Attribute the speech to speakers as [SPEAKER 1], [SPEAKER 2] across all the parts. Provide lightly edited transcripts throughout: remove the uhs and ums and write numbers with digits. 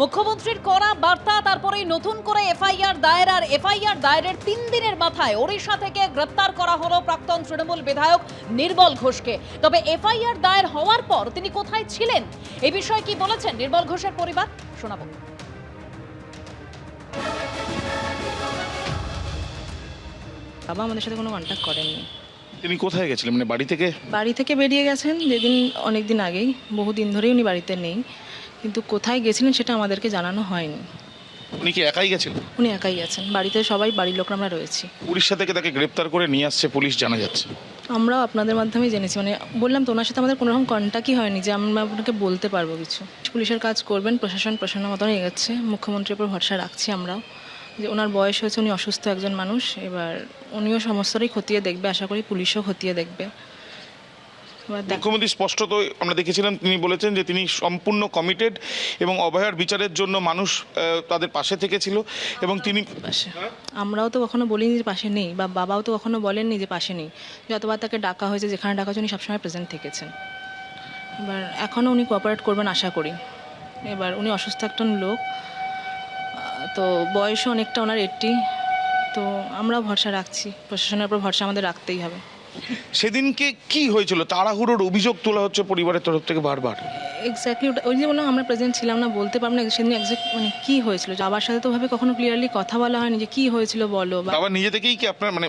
[SPEAKER 1] মুখ্যমন্ত্রীর কড়া বার্তা, তারপরেই নতুন করে এফআইআর দায়ের। আর এফআইআর দায়েরের ৩ দিনের মাথায় ওড়িশা থেকে গ্রেপ্তার করা হলো প্রাক্তন তৃণমূল বিধায়ক নির্মল ঘোষকে। তবে এফআইআর দায়ের হওয়ার পর তিনি কোথায় ছিলেন, এই বিষয়ে কি বলেছেন নির্মল ঘোষের পরিবার, শোনাবো।
[SPEAKER 2] বাবা আমাদের সাথে কোনো কন্ট্যাক্ট করেননি।
[SPEAKER 3] তিনি কোথায় গেছিলেন, মানে বাড়ি থেকে
[SPEAKER 2] বেরিয়ে গেছেন যেদিন, অনেক দিন আগেই, বহুদিন ধরেই উনি বাড়িতে নেই, কিন্তু কোথায় গেছিলেন সেটা আমাদেরকে জানানো হয়নি।
[SPEAKER 3] উনি কি একাই গেছিলেন?
[SPEAKER 2] উনি একাই গেছেন, বাড়িতে সবাই বাড়ির লোকরা আমরা রয়েছি।
[SPEAKER 3] উড়িষ্যা থেকে তাকে গ্রেপ্তার করে নিয়ে আসছে পুলিশ, জানা যাচ্ছে।
[SPEAKER 2] আমরাও আপনাদের মাধ্যমেই জেনেছি, মানে বললাম তো, ওনার সাথে আমাদের কোনো রকম কন্ট্যাক্টই হয়নি যে আমরা আপনাকে বলতে পারবো কিছু। পুলিশের কাজ করবেন, প্রশাসনের মতন এগোচ্ছে, মুখ্যমন্ত্রীর উপর ভরসা রাখছি আমরাও, যে ওনার বয়স হয়েছে, উনি অসুস্থ একজন মানুষ, এবার উনিও সমস্তটাই খতিয়ে দেখবে, আশা করি পুলিশও খতিয়ে দেখবে।
[SPEAKER 3] মুখ্যমন্ত্রী স্পষ্টত আমরা দেখেছিলাম, তিনি বলেছেন যে তিনি সম্পূর্ণ কমিটেড এবং অভয়ার বিচারের জন্য মানুষ তাদের পাশে থেকেছিল এবং তিনি
[SPEAKER 2] পাশে। আমরাও তো কখনো বলিনি যে পাশে নেই, বা বাবাও তো কখনো বলেননি যে পাশে নেই। যতবার তাকে ডাকা হয়েছে, যেখানে ডাকা হয়েছে, উনি সবসময় প্রেজেন্ট থেকেছেন। এবার এখনও উনি কোঅপারেট করবেন আশা করি। এবার উনি অসুস্থ একজন লোক, তো বয়সও অনেকটা ওনার 80, তো আমরাও ভরসা রাখছি, প্রশাসনের উপর ভরসা আমাদের রাখতেই হবে।
[SPEAKER 3] সেদিনকে কি হয়েছিল? তাড়াহুড়োর অভিযোগ তোলা হচ্ছে পরিবারের তরফ থেকে বারবার।
[SPEAKER 2] এক্স্যাক্টলি ওই যে বললাম, আমরা প্রেজেন্ট ছিলাম না, বলতে পারবো না সেদিন এক্স্যাক্ট মানে কী হয়েছিল। বাবার সাথে তো ভাবে কখনো ক্লিয়ারলি কথা বলা হয়নি যে কী হয়েছিল বলো।
[SPEAKER 3] বাবা নিজে থেকেই কি আপনার, মানে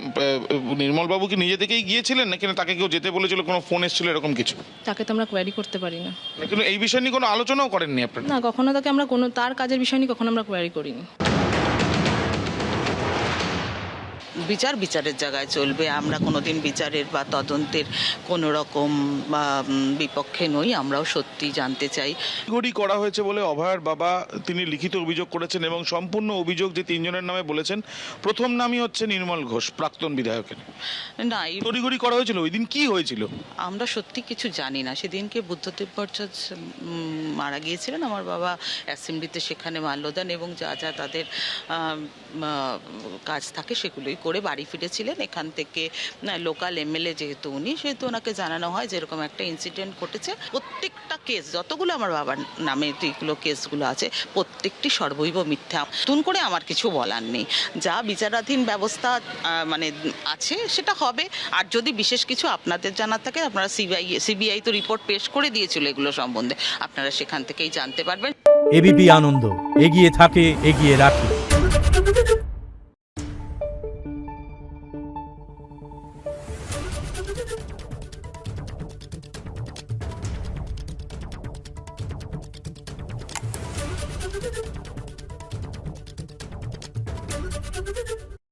[SPEAKER 3] নির্মল বাবু কি নিজে থেকেই গিয়েছিলেন নাকি তাকে কেউ যেতে বলেছিল, কোনো ফোন এসেছিল এরকম কিছু?
[SPEAKER 2] তাকে তো আমরা কোয়ারি করতে পারি না।
[SPEAKER 3] কিন্তু এই বিষয় নিয়ে কোনো আলোচনাও করেননি আপনারা?
[SPEAKER 2] না, কখনো তাকে আমরা কোনো তার কাজের বিষয় নিয়ে কখনো আমরা কোয়ারি করিনি।
[SPEAKER 4] বিচারের জায়গায় চলবে। আমরা কোনোদিন বিচারের বা তদন্তের কোনো রকম বিপক্ষে নই। আমরাও সত্যি জানতে চাই।
[SPEAKER 3] তড়িঘড়ি করা হয়েছে বলে অভয়ার বাবা তিনি লিখিত অভিযোগ করেছেন এবং সম্পূর্ণ অভিযোগ যে 3 জনের নামে বলেছেন, প্রথম নামই হচ্ছে নির্মল ঘোষ, প্রাক্তন বিধায়কের।
[SPEAKER 4] না,
[SPEAKER 3] তড়িঘড়ি করা হয়েছিল, ওই দিন কি হয়েছিল
[SPEAKER 4] আমরা সত্যি কিছু জানি না। সেদিনকে বুদ্ধদেব ভট্টাচার্য মারা গিয়েছিলেন, আমার বাবা অ্যাসেম্বলিতে সেখানে মাল্যদান এবং যা যা তাদের কাজ থাকে সেগুলোই করে বাড়ি ফিরেছিলেন। এখান থেকে লোকাল এমএলএ যেহেতু উনি, সেহেতু ওনাকে জানানো হয় যে এরকম একটা ইনসিডেন্ট ঘটেছে। প্রত্যেকটা কেস, যতগুলো আমার বাবার নামে যেগুলো কেসগুলো আছে, প্রত্যেকটি সর্বৈব মিথ্যা। নতুন করে আমার কিছু বলার নেই। যা বিচারাধীন ব্যবস্থা মানে আছে সেটা হবে। আর যদি বিশেষ কিছু আপনাদের জানার থাকে, আপনারা সিবিআই তো রিপোর্ট পেশ করে দিয়েছিল এগুলো সম্বন্ধে, আপনারা সেখান থেকেই জানতে পারবেন।
[SPEAKER 5] এবিপি আনন্দ, এগিয়ে থাকে, এগিয়ে রাখে।